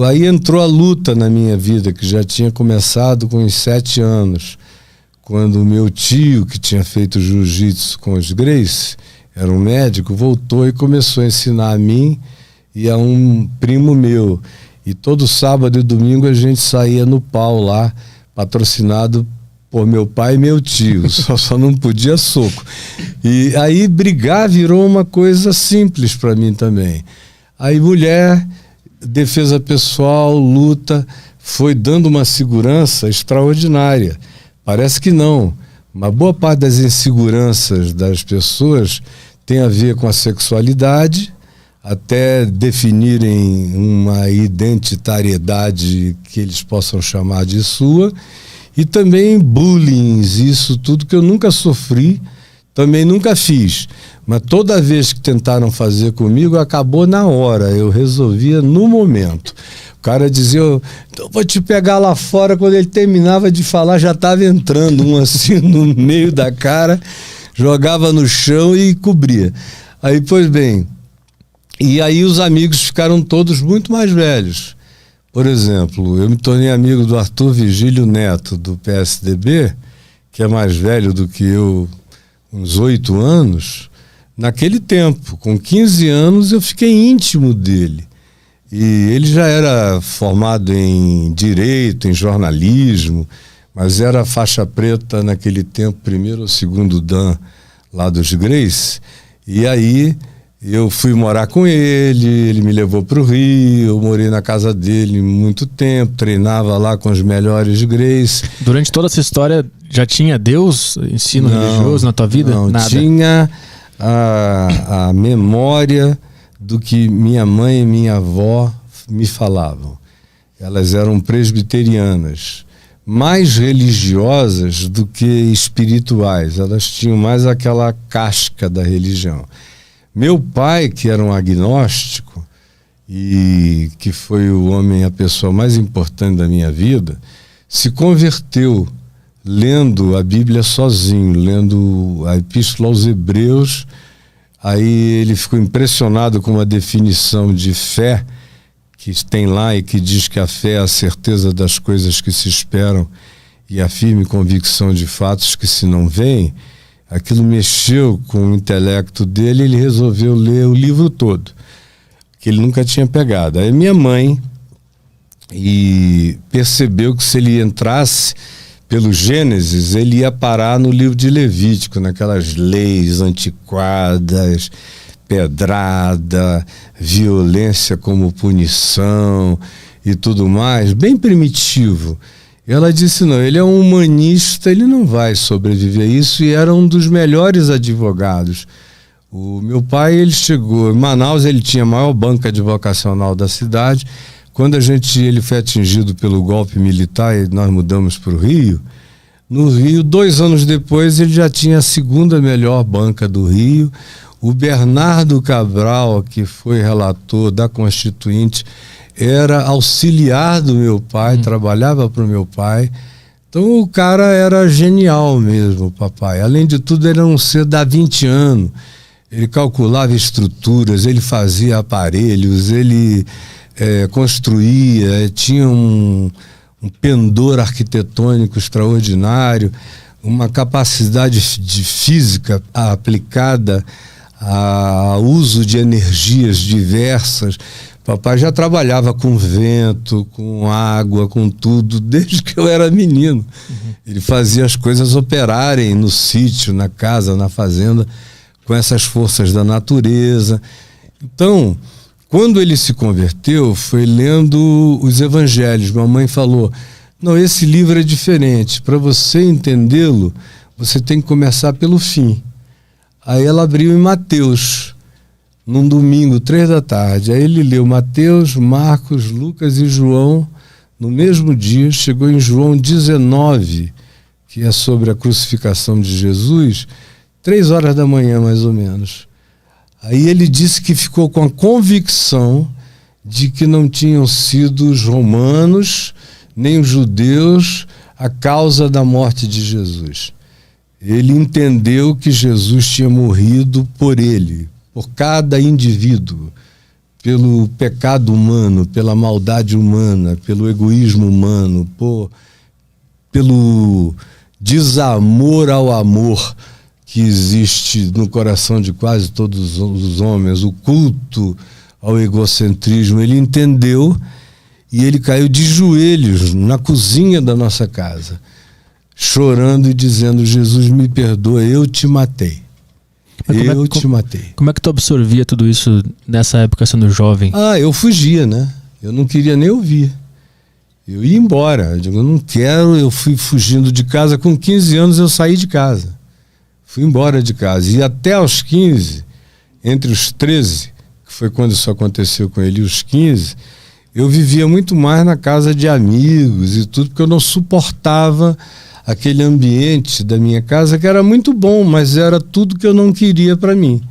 Aí entrou a luta na minha vida, que já tinha começado com uns 7 anos, quando o meu tio, que tinha feito jiu-jitsu com os Gracie, era um médico, voltou e começou a ensinar a mim e a um primo meu. E todo sábado e domingo a gente saía no pau lá, patrocinado por meu pai e meu tio, só não podia soco. E aí brigar virou uma coisa simples para mim também. Aí mulher, defesa pessoal, luta, foi dando uma segurança extraordinária. Parece que não. Uma boa parte das inseguranças das pessoas tem a ver com a sexualidade, até definirem uma identitariedade que eles possam chamar de sua, e também bullying, isso tudo que eu nunca sofri, também nunca fiz. Mas toda vez que tentaram fazer comigo, acabou na hora, eu resolvia no momento. O cara dizia, então vou te pegar lá fora. Quando ele terminava de falar, já estava entrando um assim no meio da cara, jogava no chão e cobria. Aí, pois bem, e aí os amigos ficaram todos muito mais velhos. Por exemplo, eu me tornei amigo do Arthur Vigílio Neto, do PSDB, que é mais velho do que eu, uns 8 anos. Naquele tempo, com 15 anos, eu fiquei íntimo dele. E ele já era formado em direito, em jornalismo, mas era faixa preta naquele tempo, primeiro ou segundo dan lá dos Gracie. E aí eu fui morar com ele me levou para o Rio, eu morei na casa dele muito tempo, treinava lá com os melhores Gracie. Durante toda essa história já tinha Deus, ensino religioso na tua vida? Não, nada. Tinha a memória do que minha mãe e minha avó me falavam. Elas eram presbiterianas, mais religiosas do que espirituais. Elas tinham mais aquela casca da religião. Meu pai, que era um agnóstico e que foi o homem, a pessoa mais importante da minha vida, se converteu lendo a Bíblia sozinho, lendo a Epístola aos Hebreus. Aí ele ficou impressionado com uma definição de fé que tem lá e que diz que a fé é a certeza das coisas que se esperam e a firme convicção de fatos que se não veem. Aquilo mexeu com o intelecto dele e ele resolveu ler o livro todo, que ele nunca tinha pegado. Aí minha mãe percebeu que se ele entrasse pelo Gênesis, ele ia parar no livro de Levítico, naquelas leis antiquadas, pedrada, violência como punição e tudo mais, bem primitivo. Ela disse, não, ele é um humanista, ele não vai sobreviver a isso, e era um dos melhores advogados. O meu pai, ele chegou em Manaus, ele tinha a maior banca advocacional da cidade. Quando ele foi atingido pelo golpe militar e nós mudamos para o Rio, no Rio, 2 anos depois, ele já tinha a segunda melhor banca do Rio. O Bernardo Cabral, que foi relator da Constituinte, era auxiliar do meu pai, trabalhava para o meu pai. Então o cara era genial mesmo, o papai. Além de tudo, ele era um ser da 20 anos. Ele calculava estruturas, ele fazia aparelhos, ele construía, tinha um pendor arquitetônico extraordinário, uma capacidade de física aplicada ao uso de energias diversas. Papai já trabalhava com vento, com água, com tudo, desde que eu era menino. Ele fazia as coisas operarem no sítio, na casa, na fazenda, com essas forças da natureza. Então, quando ele se converteu, foi lendo os evangelhos. Mamãe falou, não, esse livro é diferente. Para você entendê-lo, você tem que começar pelo fim. Aí ela abriu em Mateus, num domingo, 3 da tarde. Aí ele leu Mateus, Marcos, Lucas e João no mesmo dia. Chegou em João 19, que é sobre a crucificação de Jesus, 3 horas da manhã, mais ou menos. Aí ele disse que ficou com a convicção de que não tinham sido os romanos, nem os judeus, a causa da morte de Jesus. Ele entendeu que Jesus tinha morrido por ele, por cada indivíduo, pelo pecado humano, pela maldade humana, pelo egoísmo humano, pelo desamor ao amor que existe no coração de quase todos os homens, o culto ao egocentrismo. Ele entendeu e ele caiu de joelhos na cozinha da nossa casa, chorando e dizendo: Jesus, me perdoa, eu te matei. Te matei. Como é que tu absorvia tudo isso nessa época, sendo jovem? Eu fugia, né? Eu não queria nem ouvir. Eu ia embora. Eu digo, eu não quero. Eu fui fugindo de casa. Com 15 anos eu saí de casa. Fui embora de casa. E até aos 15, entre os 13, que foi quando isso aconteceu com ele, e os 15, eu vivia muito mais na casa de amigos e tudo, porque eu não suportava aquele ambiente da minha casa, que era muito bom, mas era tudo que eu não queria para mim.